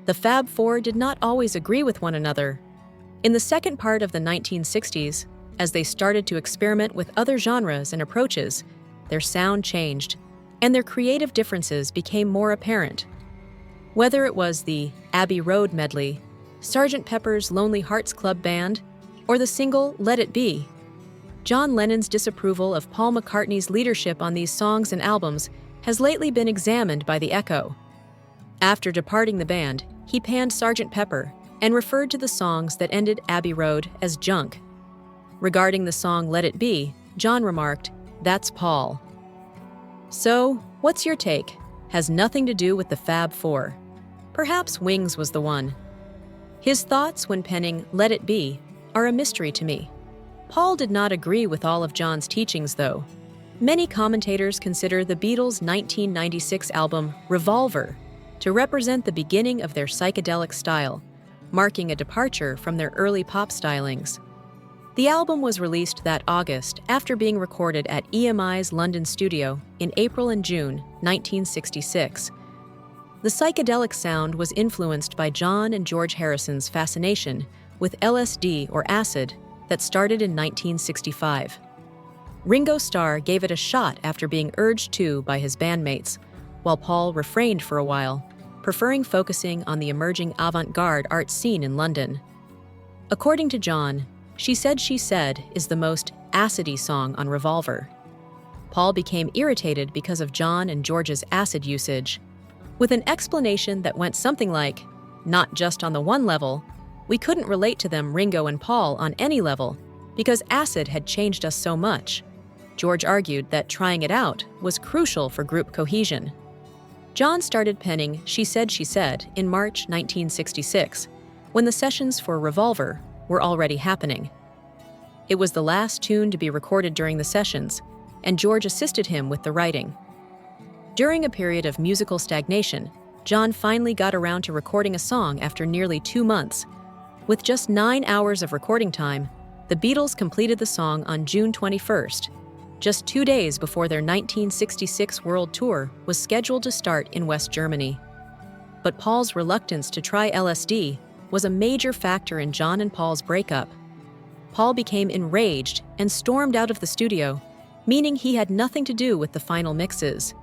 The Fab Four did not always agree with one another. In the second part of the 1960s, as they started to experiment with other genres and approaches, their sound changed, and their creative differences became more apparent. Whether it was the Abbey Road medley, Sgt. Pepper's Lonely Hearts Club Band, or the single Let It Be, John Lennon's disapproval of Paul McCartney's leadership on these songs and albums has lately been examined by The Echo. After departing the band, he panned Sgt. Pepper and referred to the songs that ended Abbey Road as junk. Regarding the song Let It Be, John remarked, "That's Paul." So, what's your take? Has nothing to do with the Fab Four. Perhaps Wings was the one. His thoughts when penning Let It Be are a mystery to me. Paul did not agree with all of John's teachings, though. Many commentators consider the Beatles' 1996 album Revolver to represent the beginning of their psychedelic style, marking a departure from their early pop stylings. The album was released that August after being recorded at EMI's London studio in April and June 1966. The psychedelic sound was influenced by John and George Harrison's fascination with LSD or acid that started in 1965. Ringo Starr gave it a shot after being urged to by his bandmates, while Paul refrained for a while, preferring focusing on the emerging avant-garde art scene in London. According to John, She Said is the most acidy song on Revolver. Paul became irritated because of John and George's acid usage, with an explanation that went something like, "Not just on the one level, we couldn't relate to them, Ringo and Paul, on any level, because acid had changed us so much." George argued that trying it out was crucial for group cohesion. John started penning She Said in March 1966, when the sessions for Revolver were already happening. It was the last tune to be recorded during the sessions, and George assisted him with the writing. During a period of musical stagnation, John finally got around to recording a song after nearly 2 months. With just 9 hours of recording time, the Beatles completed the song on June 21st, just 2 days before their 1966 world tour was scheduled to start in West Germany. But Paul's reluctance to try LSD was a major factor in John and Paul's breakup. Paul became enraged and stormed out of the studio, meaning he had nothing to do with the final mixes.